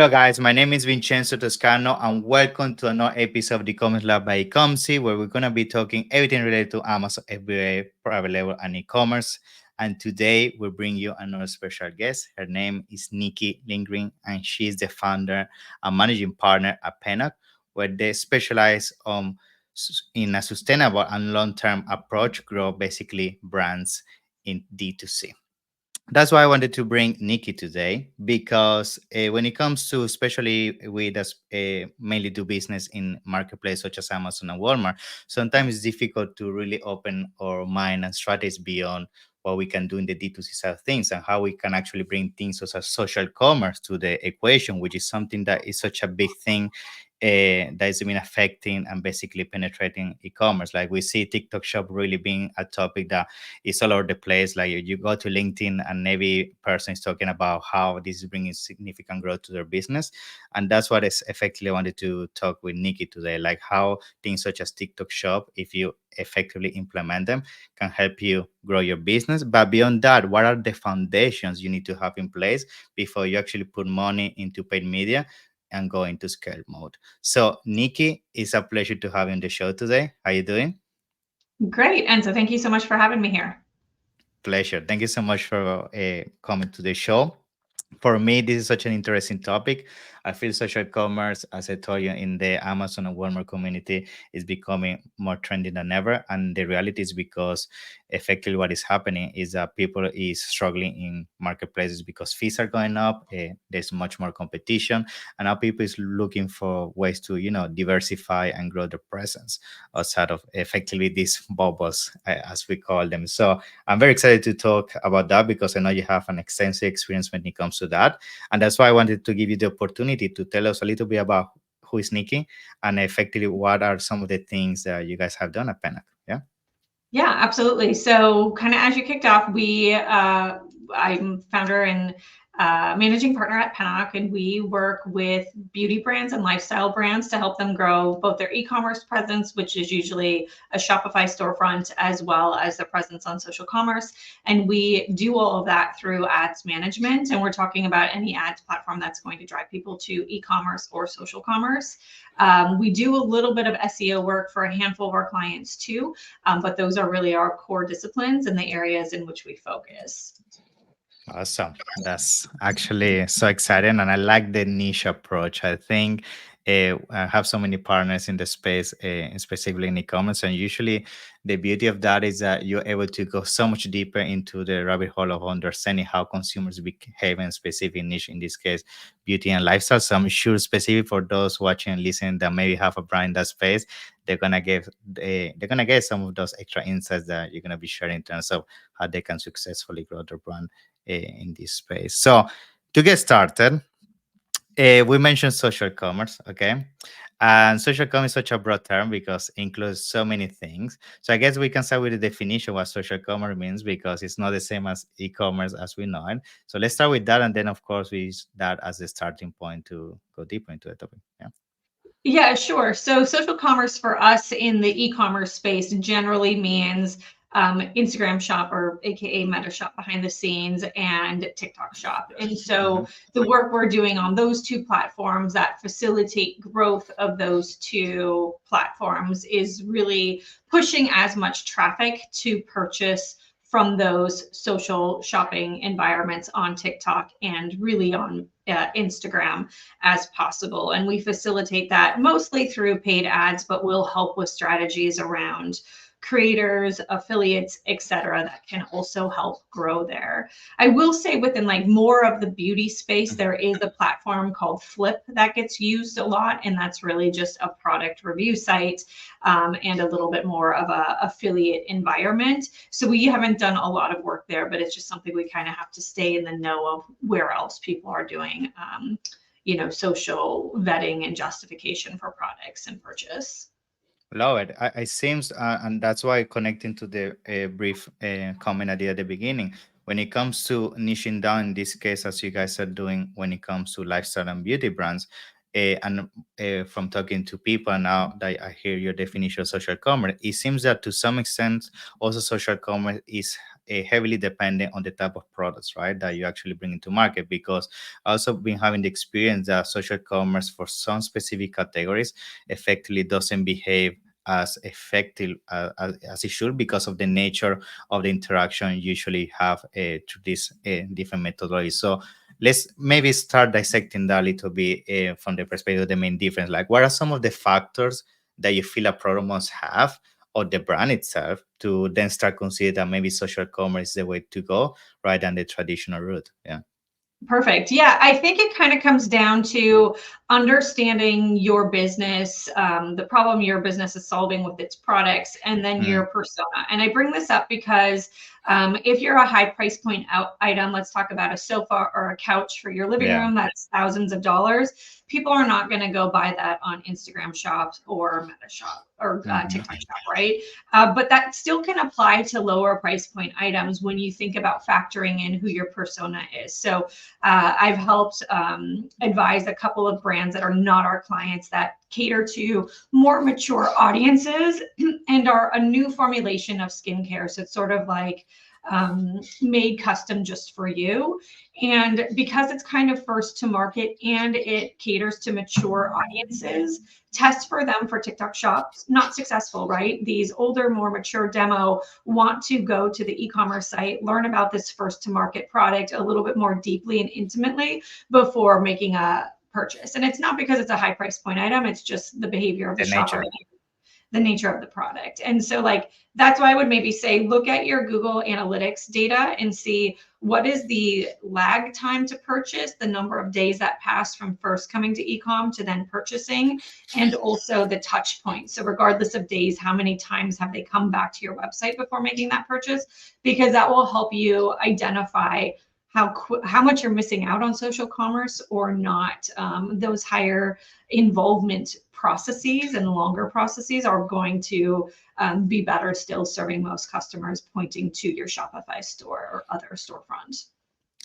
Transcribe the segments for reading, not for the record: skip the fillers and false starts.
Hello, guys. My name is Vincenzo Toscano, and welcome to another episode of the Commerce Lab by Ecomcy, where we're going to be talking everything related to Amazon FBA, private label, and e-commerce. And today, we bring you another special guest. Her name is Nikki Lindgren, and she's the founder and managing partner at Pennock, where they specialize in a sustainable and long-term approach, grow basically brands in D2C. That's why I wanted to bring Nikki today because when it comes to, especially with us mainly do business in marketplace such as Amazon and Walmart, sometimes it's difficult to really open our mind and strategies beyond what we can do in the D2C side of things and how we can actually bring things such as social commerce to the equation, which is something that is such a big thing that has been affecting and basically penetrating e-commerce. Like we see TikTok shop really being a topic that it's all over the place. Like you go to LinkedIn and every person is talking about how this is bringing significant growth to their business. And that's what is effectively wanted to talk with Nikki today, like how things such as TikTok shop, if you effectively implement them, can help you grow your business. But beyond that, what are the foundations you need to have in place before you actually put money into paid media and go into scale mode? So Nikki, it's a pleasure to have you on the show today. How you doing? Great. And so thank you so much for having me here. Pleasure. Thank you so much for coming to the show. For me, this is such an interesting topic. I feel social commerce, as I told you, in the Amazon and Walmart community is becoming more trendy than ever. And the reality is because effectively what is happening is that people is struggling in marketplaces because fees are going up. There's much more competition, and now people is looking for ways to diversify and grow their presence outside of effectively these bubbles, as we call them. So I'm very excited to talk about that because I know you have an extensive experience when it comes to that. And that's why I wanted to give you the opportunity to tell us a little bit about who is Nikki and effectively what are some of the things that you guys have done at Pennock. Yeah. Yeah, absolutely. So kind of as you kicked off, I'm founder and managing partner at Pennock, and we work with beauty brands and lifestyle brands to help them grow both their e-commerce presence, which is usually a Shopify storefront, as well as their presence on social commerce. And we do all of that through ads management. And we're talking about any ads platform that's going to drive people to e-commerce or social commerce. We do a little bit of SEO work for a handful of our clients too, but those are really our core disciplines and the areas in which we focus. Awesome. That's actually so exciting. And I like the niche approach. I think I have so many partners in the space, specifically in e-commerce. And usually the beauty of that is that you're able to go so much deeper into the rabbit hole of understanding how consumers behave in specific niche, in this case, beauty and lifestyle. So I'm sure specific for those watching and listening that maybe have a brand in that space, they're gonna get some of those extra insights that you're gonna be sharing in terms of how they can successfully grow their brand in this space. So to get started, we mentioned social commerce, okay? And social commerce is such a broad term because it includes so many things. So I guess we can start with the definition of what social commerce means because it's not the same as e-commerce as we know it. So let's start with that, and then of course we use that as a starting point to go deeper into the topic. Yeah. Yeah, sure. So social commerce for us in the e-commerce space generally means Instagram shop, or AKA Meta shop behind the scenes, and TikTok shop. And so the work we're doing on those two platforms that facilitate growth of those two platforms is really pushing as much traffic to purchase from those social shopping environments on TikTok and really on Instagram as possible. And we facilitate that mostly through paid ads, but we'll help with strategies around creators, affiliates, etc., that can also help grow there. I will say within like more of the beauty space, there is a platform called Flip that gets used a lot, and that's really just a product review site and a little bit more of a affiliate environment. So we haven't done a lot of work there, but it's just something we kind of have to stay in the know of where else people are doing social vetting and justification for products and purchase. Love it. I seems, and that's why connecting to the brief comment I did at the beginning. When it comes to niching down, in this case, as you guys are doing, when it comes to lifestyle and beauty brands, and from talking to people now that I hear your definition of social commerce, it seems that to some extent, also social commerce is heavily dependent on the type of products, right, that you actually bring into market. Because I also been having the experience that social commerce for some specific categories effectively doesn't behave as effective as it should, because of the nature of the interaction you usually have through these different methodologies. So let's maybe start dissecting that a little bit from the perspective of the main difference. Like, what are some of the factors that you feel a product must have, or the brand itself, to then start considering that maybe social commerce is the way to go rather than the traditional route? Yeah. Perfect. Yeah, I think it kind of comes down to understanding your business, the problem your business is solving with its products, and then Mm, your persona. And I bring this up because if you're a high price point item, let's talk about a sofa or a couch for your living yeah. room, that's thousands of dollars. People are not going to go buy that on Instagram Shop or Meta Shop or Hmm. TikTok Shop, right? But that still can apply to lower price point items when you think about factoring in who your persona is. So I've helped advise a couple of brands that are not our clients that cater to more mature audiences and are a new formulation of skincare. So it's sort of like made custom just for you. And because it's kind of first to market and it caters to mature audiences, test for them for TikTok shops. Not successful, right? These older, more mature demo want to go to the e-commerce site, learn about this first to market product a little bit more deeply and intimately before making a purchase. And it's not because it's a high price point item, it's just the behavior of the The shopper, nature. the nature of the product. And so like that's why I would maybe say look at your Google Analytics data and see what is the lag time to purchase, the number of days that pass from first coming to ecom to then purchasing, and also the touch points. So regardless of days, how many times have they come back to your website before making that purchase? Because that will help you identify how much you're missing out on social commerce or not. Those higher involvement processes and longer processes are going to be better still serving most customers pointing to your Shopify store or other storefront.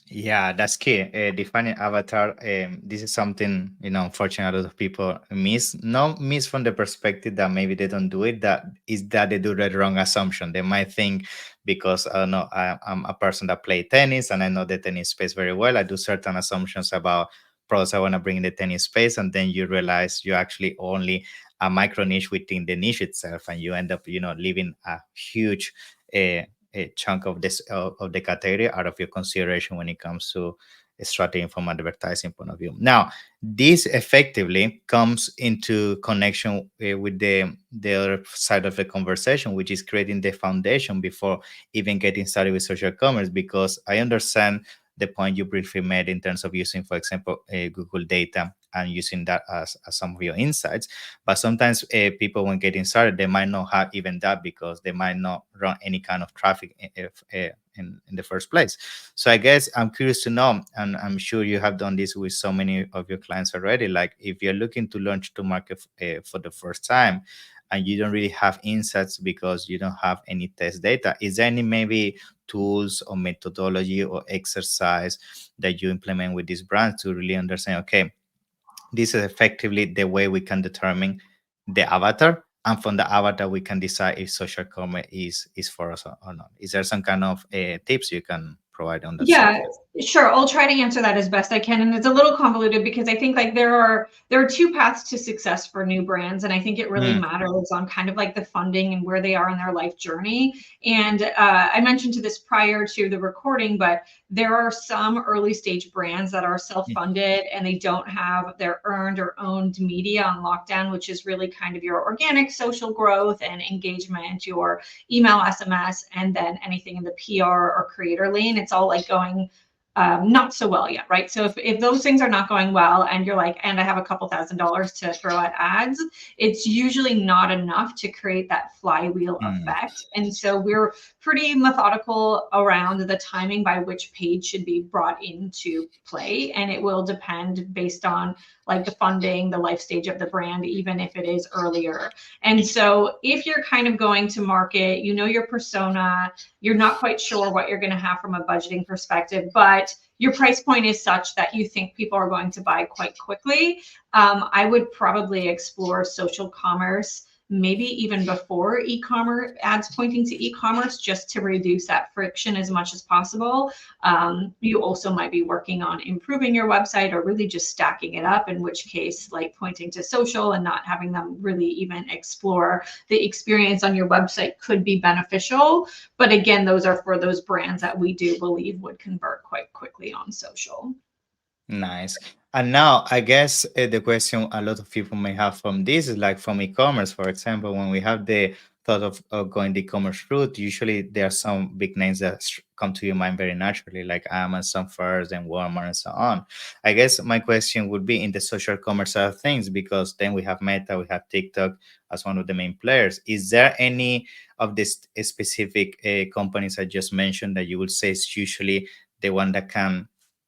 Yeah, that's key. Defining avatar. This is something, unfortunately, a lot of people miss. Not miss from the perspective that maybe they don't do it. That is that they do the wrong assumption. They might think, because I don't know, I'm a person that play tennis and I know the tennis space very well. I do certain assumptions about products I want to bring in the tennis space, and then you realize you actually only a micro niche within the niche itself, and you end up, leaving a huge a chunk of this of the category out of your consideration when it comes to strategy from an advertising point of view. Now, this effectively comes into connection with the other side of the conversation, which is creating the foundation before even getting started with social commerce. Because I understand the point you briefly made in terms of using, for example, Google data and using that as some of your insights. But sometimes people, when getting started, they might not have even that, because they might not run any kind of traffic in the first place. So I guess I'm curious to know, and I'm sure you have done this with so many of your clients already, like if you're looking to launch to market for the first time, and you don't really have insights because you don't have any test data, is there any maybe tools or methodology or exercise that you implement with these brands to really understand, okay, this is effectively the way we can determine the avatar, and from the avatar we can decide if social commerce is for us or not? Is there some kind of tips you can provide on that Yeah, subject? sure. I'll try to answer that as best I can. And it's a little convoluted because I think like there are two paths to success for new brands. And I think it really Mm, matters on kind of like the funding and where they are in their life journey. And I mentioned to this prior to the recording, but there are some early stage brands that are mm, self-funded and they don't have their earned or owned media on lockdown, which is really kind of your organic social growth and engagement, your email, SMS, and then anything in the PR or creator lane. It's all like going not so well yet, right? So if those things are not going well and you're like, and I have a couple $1,000s to throw at ads, it's usually not enough to create that flywheel mm, effect. And so we're pretty methodical around the timing by which page should be brought into play. And it will depend based on like the funding, the life stage of the brand, even if it is earlier. And so if you're kind of going to market, you know your persona, you're not quite sure what you're going to have from a budgeting perspective, but your price point is such that you think people are going to buy quite quickly, I would probably explore social commerce, maybe even before e-commerce ads pointing to e-commerce, just to reduce that friction as much as possible. You also might be working on improving your website or really just stacking it up, in which case like pointing to social and not having them really even explore the experience on your website could be beneficial. But again, those are for those brands that we do believe would convert quite quickly on social. Nice. And now, I guess the question a lot of people may have from this is like from e-commerce, for example, when we have the thought of going the e-commerce route, usually there are some big names that come to your mind very naturally, like Amazon first and Walmart and so on. I guess my question would be in the social commerce side of things, because then we have Meta, we have TikTok as one of the main players. Is there any of these specific companies I just mentioned that you would say is usually the one that can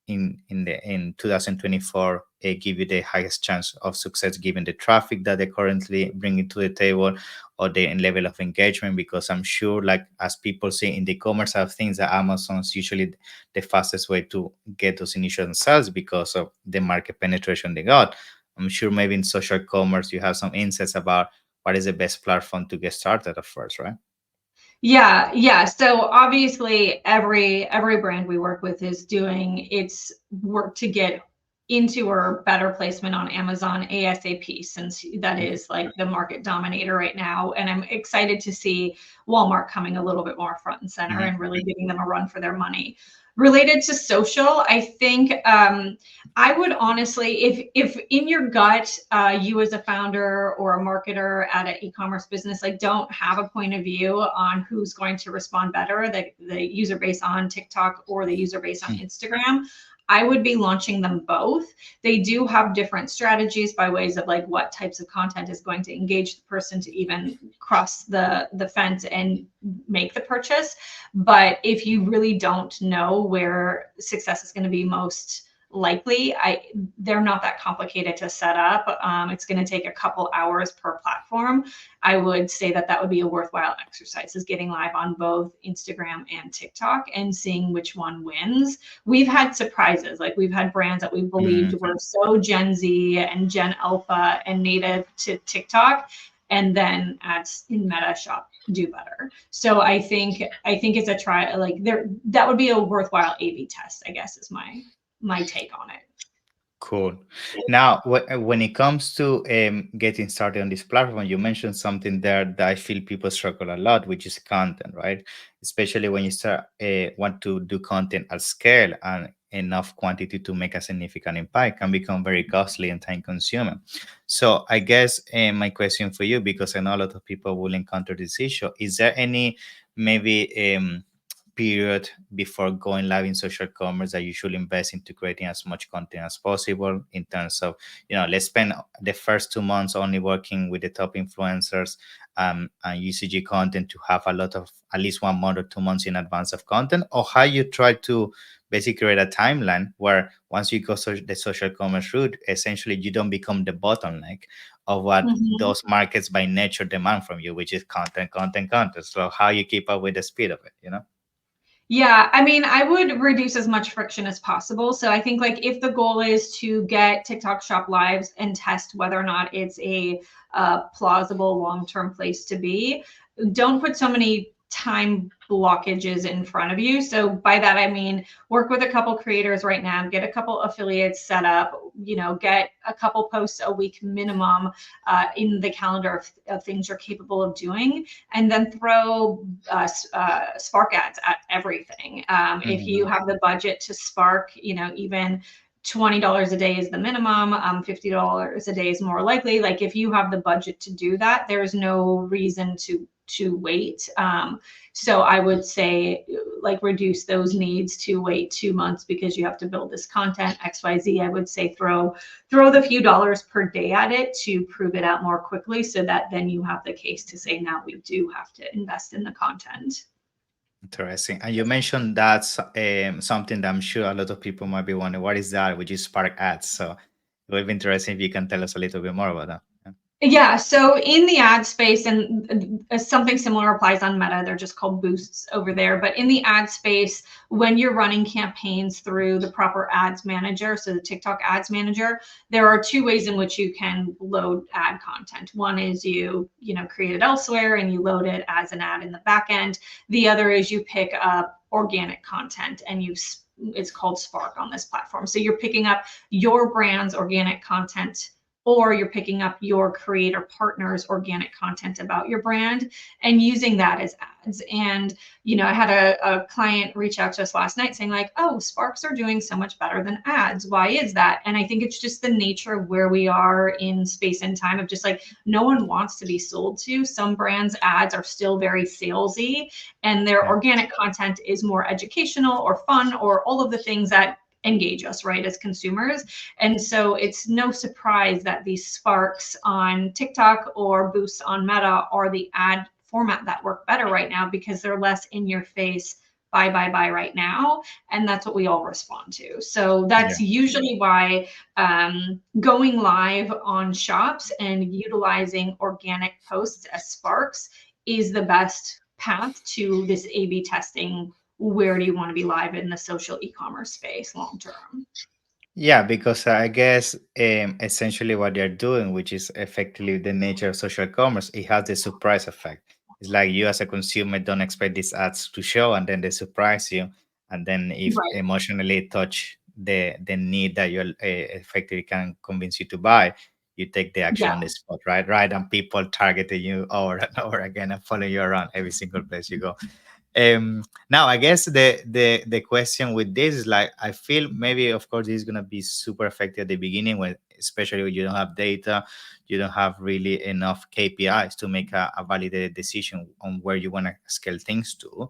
in 2024 give you the highest chance of success given the traffic that they currently bringing to the table or the level of engagement? Because I'm sure, like as people say in the commerce side of things, that Amazon's usually the fastest way to get those initial sales because of the market penetration they got. I'm sure maybe in social commerce you have some insights about what is the best platform to get started at first, right? Yeah, yeah. So obviously every brand we work with is doing its work to get into or better placement on Amazon ASAP, since that is like the market dominator right now. And I'm excited to see Walmart coming a little bit more front and center Mhm. and really giving them a run for their money. Related to social, I think I would honestly, if in your gut, you as a founder or a marketer at an e-commerce business, like don't have a point of view on who's going to respond better, the user base on TikTok or the user base on Instagram, I would be launching them both. They do have different strategies by ways of like what types of content is going to engage the person to even cross the fence and make the purchase. But if you really don't know where success is going to be most likely, they're not that complicated to set up. It's going to take a couple hours per platform. I would say that that would be a worthwhile exercise, is getting live on both Instagram and TikTok and seeing which one wins. We've had surprises, like we've had brands that we believed Mhm. were so Gen Z and Gen Alpha and native to TikTok, and then ads in Meta shop do better. So I think it's a try, like there, that would be a worthwhile A/B test, I guess, is my take on it. Cool. Now, when it comes to getting started on this platform, you mentioned something there that I feel people struggle a lot, which is content, right? Especially when you start want to do content at scale and enough quantity to make a significant impact, can become very costly and time consuming. So, I guess my question for you, because I know a lot of people will encounter this issue, is there any maybe period before going live in social commerce that you should invest into creating as much content as possible, in terms of, let's spend the first 2 months only working with the top influencers and UCG content to have a lot of at least 1 month or 2 months in advance of content, or how you try to basically create a timeline where once you go the social commerce route, essentially you don't become the bottleneck of what Mhm. those markets by nature demand from you, which is content, content, content. So how you keep up with the speed of it? Yeah, I mean, I would reduce as much friction as possible. So I think like if the goal is to get TikTok Shop lives and test whether or not it's a plausible long-term place to be, don't put so many time blockages in front of you. So by that I mean work with a couple creators right now, get a couple affiliates set up, get a couple posts a week minimum in the calendar of things you're capable of doing, and then throw Spark ads at everything. If you Mhm. have the budget to Spark, even $20 a day is the minimum. $50 a day is more likely. Like if you have the budget to do that, there's no reason to wait. So I would say like reduce those needs to wait 2 months because you have to build this content XYZ. I would say throw the few dollars per day at it to prove it out more quickly, so that then you have the case to say, now we do have to invest in the content. Interesting. And you mentioned that's something that I'm sure a lot of people might be wondering, what is that, which is Spark Ads. So it would be interesting if you can tell us a little bit more about that. Yeah, so in the ad space, and something similar applies on Meta, they're just called boosts over there. But in the ad space, when you're running campaigns through the proper ads manager, so the TikTok ads manager, there are two ways in which you can load ad content. One is you create it elsewhere and you load it as an ad in the back end. The other is you pick up organic content and it's called Spark on this platform. So you're picking up your brand's organic content, or you're picking up your creator partner's organic content about your brand and using that as ads. And, I had a client reach out to us last night saying like, oh, Sparks are doing so much better than ads. Why is that? And I think it's just the nature of where we are in space and time of just like, no one wants to be sold to. Some brands' ads are still very salesy, and their Yeah. organic content is more educational or fun or all of the things that engage us, right, as consumers. And so it's no surprise that these sparks on TikTok or boosts on Meta are the ad format that work better right now, because they're less in your face, buy right now. And that's what we all respond to. So Yeah. that's usually why going live on shops and utilizing organic posts as sparks is the best path to this A/B testing. Where do you want to be live in the social e-commerce space long term? Yeah, because I guess essentially what they're doing, which is effectively the nature of social commerce, it has the surprise effect. It's like you as a consumer don't expect these ads to show, and then they surprise you. And then if Right. emotionally touch the need that you effectively can convince you to buy, you take the action Yeah. on the spot, right? Right, and people targeting you over and over again and following you around every single place you go. Now I guess the question with this is like, I feel maybe of course this is gonna be super effective at the beginning, when especially when you don't have data, you don't have really enough KPIs to make a validated decision on where you want to scale things to.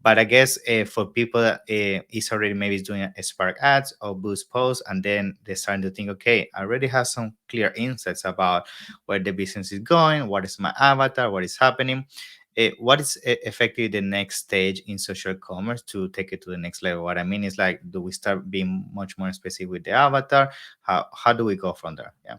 But I guess for people that is already maybe is doing a Spark ads or Boost posts, and then they're starting to think, okay, I already have some clear insights about where the business is going, what is my avatar, what is happening. What is effectively the next stage in social commerce to take it to the next level? What I mean is like, do we start being much more specific with the avatar? How do we go from there? Yeah.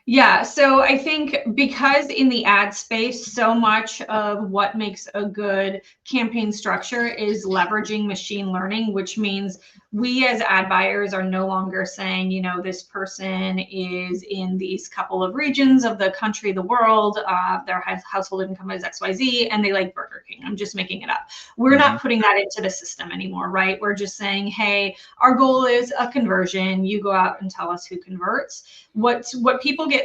Yeah, so I think because in the ad space, so much of what makes a good campaign structure is leveraging machine learning, which means we as ad buyers are no longer saying, this person is in these couple of regions of the country, the world, their household income is XYZ, and they like Burger King. I'm just making it up. We're Hmm. not putting that into the system anymore, right? We're just saying, hey, our goal is a conversion. You go out and tell us who converts. What people get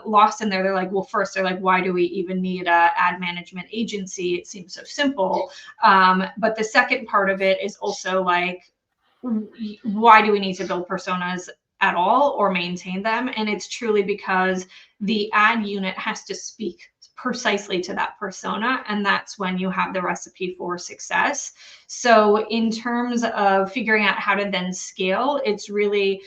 lost in there, they're like, well, first they're like, why do we even need a ad management agency? It seems so simple. But the second part of it is also like, why do we need to build personas at all or maintain them? And it's truly because the ad unit has to speak precisely to that persona, and that's when you have the recipe for success. So in terms of figuring out how to then scale, it's really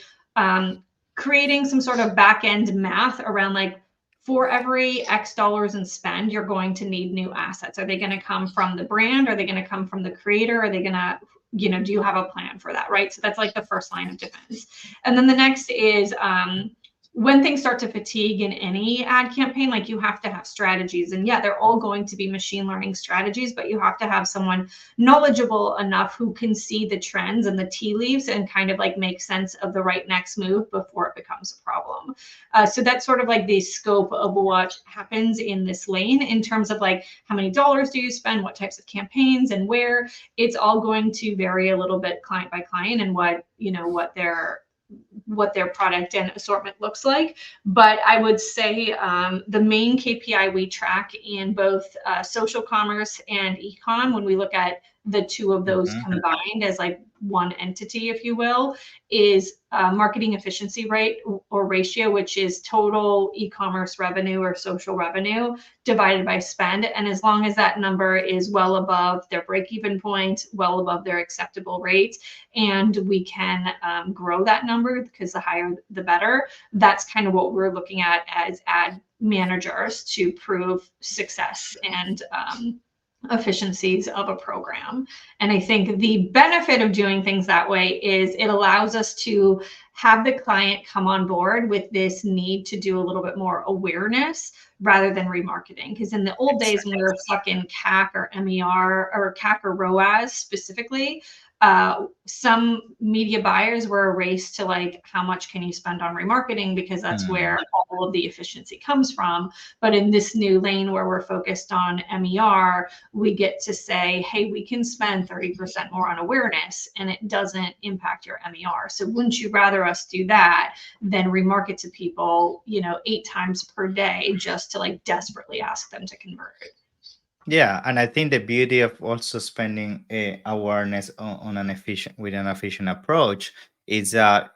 creating some sort of back end math around like, for every X dollars in spend, you're going to need new assets. Are they going to come from the brand? Are they going to come from the creator? Are they going to, do you have a plan for that? Right. So that's like the first line of defense. And then the next is when things start to fatigue in any ad campaign, like you have to have strategies. And yeah, they're all going to be machine learning strategies, but you have to have someone knowledgeable enough who can see the trends and the tea leaves and kind of like make sense of the right next move before it becomes a problem. So that's sort of like the scope of what happens in this lane in terms of like, how many dollars do you spend, what types of campaigns, and where. It's all going to vary a little bit client by client and what their product and assortment looks like. But I would say the main KPI we track in both social commerce and ecom, when we look at the two of those Hmm. combined as like one entity, if you will, is marketing efficiency rate or ratio, which is total e-commerce revenue or social revenue divided by spend. And as long as that number is well above their break-even point, well above their acceptable rate, and we can grow that number, because the higher the better, that's kind of what we're looking at as ad managers to prove success and efficiencies of a program. And I think the benefit of doing things that way is it allows us to have the client come on board with this need to do a little bit more awareness rather than remarketing. Because in the old days when we were stuck in CAC or MER or CAC or ROAS specifically, some media buyers were a race to like, how much can you spend on remarketing? Because that's where all of the efficiency comes from. But in this new lane where we're focused on MER, we get to say, hey, we can spend 30% more on awareness and it doesn't impact your MER. So wouldn't you rather us do that than remarket to people, 8 times per day just to like desperately ask them to convert? Yeah, and I think the beauty of also spending awareness on an efficient with an efficient approach is that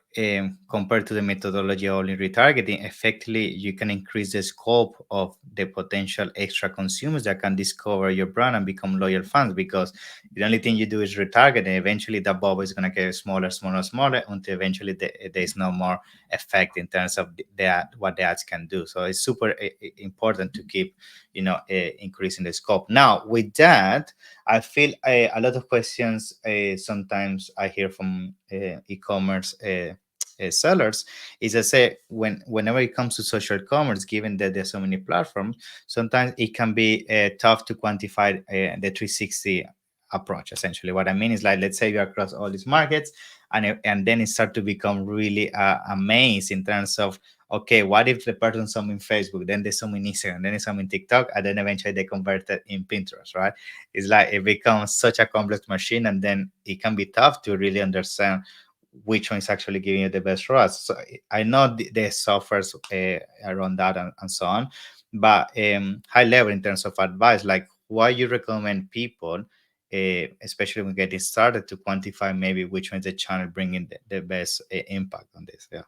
compared to the methodology of only retargeting, effectively you can increase the scope of the potential extra consumers that can discover your brand and become loyal fans. Because the only thing you do is retarget, and eventually that bubble is going to get smaller, smaller, smaller until eventually there's no more effect in terms of what the ads can do. So it's super important to keep increasing the scope. Now with that, I feel a lot of questions sometimes I hear from e-commerce sellers is I say whenever it comes to social commerce, given that there's so many platforms, sometimes it can be tough to quantify the 360 approach. Essentially what I mean is, like, let's say you're across all these markets, and then it start to become really a maze in terms of, okay, what if the person some in Facebook, then there's some in Instagram, then there's some in TikTok, and then eventually they convert it in Pinterest, right? It's like it becomes such a complex machine, and then it can be tough to really understand which one is actually giving you the best ROAS. So I know the softwares around that and so on, but high level in terms of advice, like why you recommend people, especially when getting started, to quantify maybe which one is the channel bringing the best impact on this. Yeah.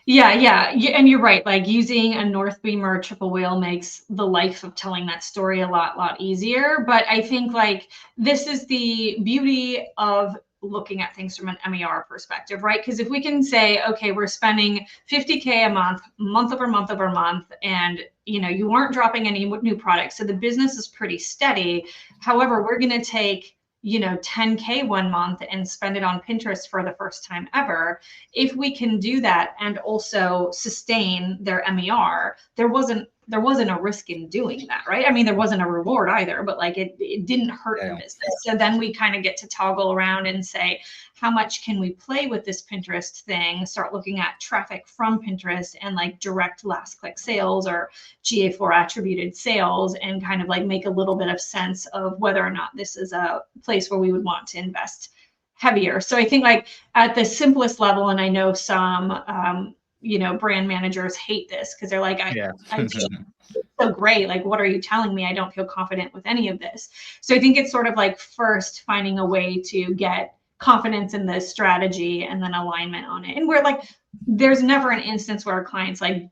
Yeah, and you're right. Like using a North Beam or a triple whale makes the life of telling that story a lot easier. But I think like this is the beauty of looking at things from an MER perspective, right? Because if we can say, okay, we're spending 50K a month over month over month, and you aren't dropping any new products, so the business is pretty steady. However, we're going to take 10K one month and spend it on Pinterest for the first time ever. If we can do that and also sustain their MER, there wasn't a risk in doing that, right? I mean, there wasn't a reward either, but like it didn't hurt the business. So then we kind of get to toggle around and say, how much can we play with this Pinterest thing? Start looking at traffic from Pinterest and like direct last click sales or GA4 attributed sales, and kind of like make a little bit of sense of whether or not this is a place where we would want to invest heavier. So I think like at the simplest level, and I know some brand managers hate this because they're like, I so great. Like, what are you telling me? I don't feel confident with any of this. So I think it's sort of like first finding a way to get confidence in the strategy and then alignment on it. And we're like, there's never an instance where a client's like,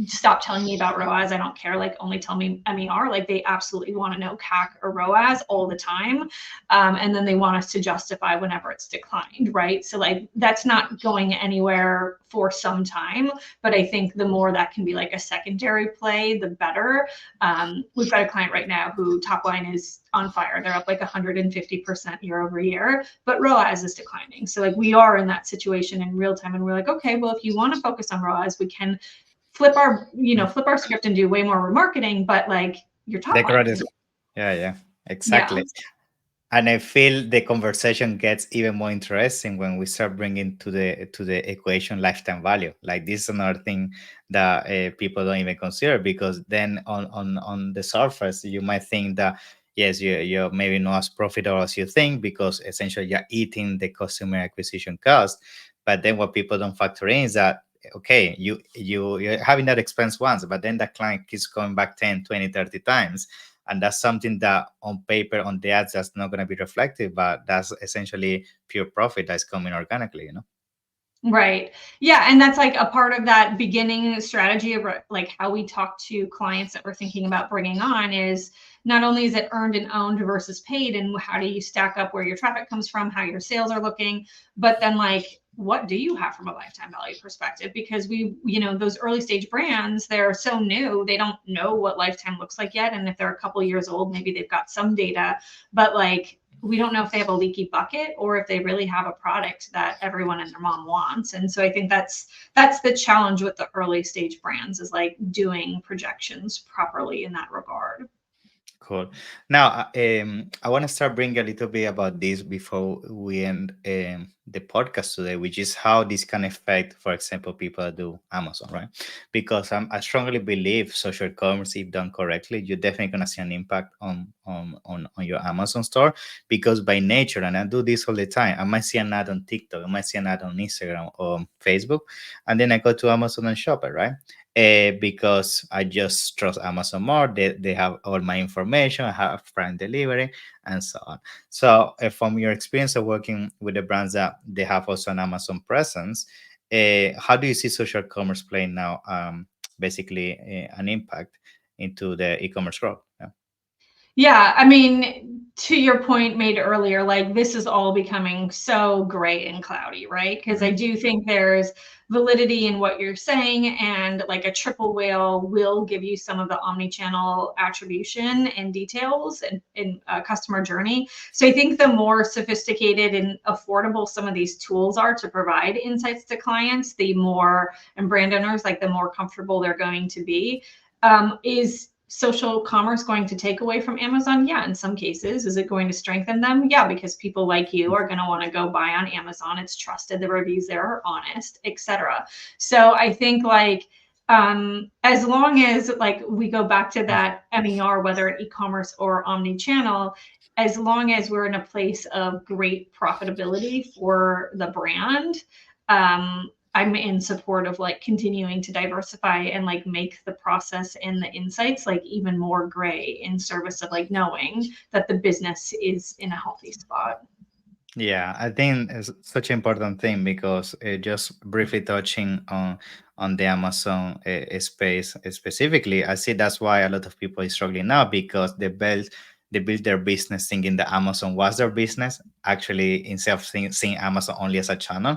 stop telling me about ROAS. I don't care. Like, only tell me MER. Like, they absolutely want to know CAC or ROAS all the time. And then they want us to justify whenever it's declined, right? So like, that's not going anywhere for some time. But I think the more that can be like a secondary play, the better. We've got a client right now who top line is on fire. They're up like 150% year over year, but ROAS is declining. So like, we are in that situation in real time, and we're like, okay, well, if you want to focus on ROAS, we can flip our script and do way more remarketing, but like your top line. Yeah, exactly. Yeah. And I feel the conversation gets even more interesting when we start bringing to the equation lifetime value. Like, this is another thing that people don't even consider, because then on the surface you might think that yes, you're maybe not as profitable as you think, because essentially you're eating the customer acquisition cost. But then what people don't factor in is that, okay, you're having that expense once, but then that client keeps going back 10, 20, 30 times. And that's something that on paper, on the ads, that's not going to be reflected, but that's essentially pure profit that's coming organically, Right. Yeah. And that's like a part of that beginning strategy of like how we talk to clients that we're thinking about bringing on is not only is it earned and owned versus paid, and how do you stack up where your traffic comes from, how your sales are looking, but then like what do you have from a lifetime value perspective? Because those early stage brands, they're so new, they don't know what lifetime looks like yet. And if they're a couple years old, maybe they've got some data, but like, we don't know if they have a leaky bucket or if they really have a product that everyone and their mom wants. And so I think that's the challenge with the early stage brands, is like doing projections properly in that regard. Cool. Now, I want to start bringing a little bit about this before we end the podcast today, which is how this can affect, for example, people that do Amazon, right? Because I strongly believe social commerce, if done correctly, you're definitely going to see an impact on your Amazon store. Because by nature, and I do this all the time, I might see an ad on TikTok, I might see an ad on Instagram or Facebook, and then I go to Amazon and shop it, right? Because I just trust Amazon more. They have all my information, I have prime delivery, and so on. So, from your experience of working with the brands that they have also an Amazon presence, how do you see social commerce playing now? Basically, an impact into the e-commerce growth. Yeah. Yeah, I mean, to your point made earlier, like this is all becoming so gray and cloudy, right? Because I Mhm. do think there's validity in what you're saying, and like a triple whale will give you some of the omni-channel attribution and details and in customer journey. So I think the more sophisticated and affordable some of these tools are to provide insights to clients, the more, and brand owners, like the more comfortable they're going to be. Is social commerce going to take away from Amazon? Yeah, in some cases. Is it going to strengthen them? Yeah, because people like you are going to want to go buy on Amazon. It's trusted, the reviews there are honest, etc. So I think like as long as like we go back to that MER, whether e-commerce or omni-channel, as long as we're in a place of great profitability for the brand, I'm in support of like continuing to diversify and like make the process and the insights like even more gray in service of like knowing that the business is in a healthy spot. Yeah, I think it's such an important thing because just briefly touching on the Amazon space specifically, I see that's why a lot of people are struggling now because they built their business thinking that Amazon was their business, actually instead of seeing Amazon only as a channel,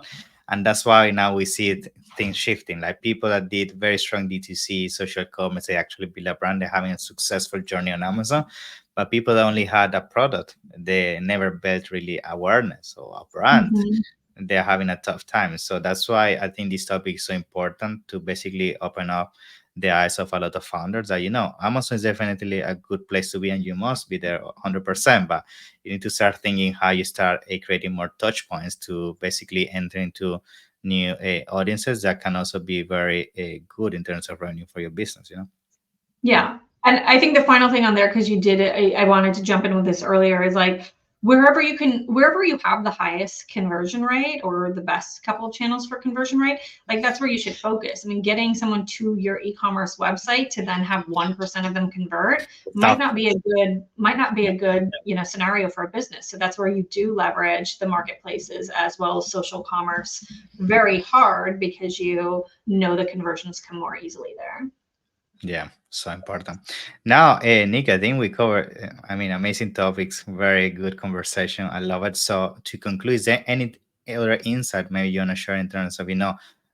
and that's why now we see things shifting. Like people that did very strong D2C social commerce, they actually build a brand, they're having a successful journey on Amazon, but people that only had a product, they never built really awareness or a brand. Mhm. They're having a tough time. So that's why I think this topic is so important to basically open up the eyes of a lot of founders that, Amazon is definitely a good place to be and you must be there 100%. But you need to start thinking how you start creating more touch points to basically enter into new audiences that can also be very good in terms of revenue for your business. Yeah. And I think the final thing on there, because you did it, I wanted to jump in with this earlier, is like wherever you have the highest conversion rate or the best couple of channels for conversion rate, like that's where you should focus. I mean, getting someone to your e-commerce website to then have 1% of them convert might Tough. not be a good, scenario for a business. So that's where you do leverage the marketplaces as well as social commerce very hard, because the conversions come more easily there. Yeah, so important. Now, Nick, I think we covered, amazing topics, very good conversation. I love it. So, to conclude, is there any other insight maybe you want to share in terms of,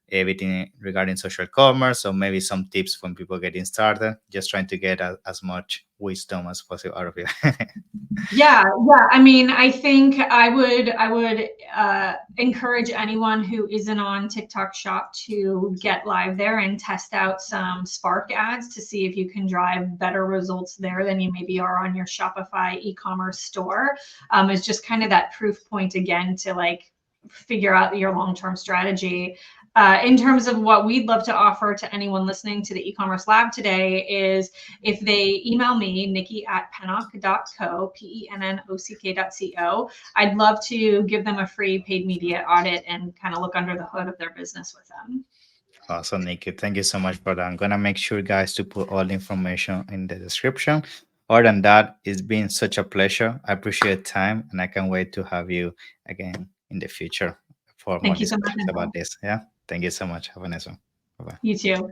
everything regarding social commerce, or maybe some tips when people getting started? Just trying to get as much wisdom as possible out of you. Yeah, yeah. I mean, I think I would encourage anyone who isn't on TikTok Shop to get live there and test out some Spark ads to see if you can drive better results there than you maybe are on your Shopify e-commerce store. It's just kind of that proof point again to like figure out your long-term strategy. In terms of what we'd love to offer to anyone listening to the e-commerce lab today is, if they email me, Nikki@pennock.co, Pennock.co, I'd love to give them a free paid media audit and kind of look under the hood of their business with them. Awesome, Nikki. Thank you so much for that. I'm gonna make sure, guys, to put all the information in the description. Other than that, it's been such a pleasure. I appreciate your time, and I can't wait to have you again in the future for more Thank you so much, discussions about Nicole. this. Yeah. Thank you so much. Have a nice one. Bye bye. You too.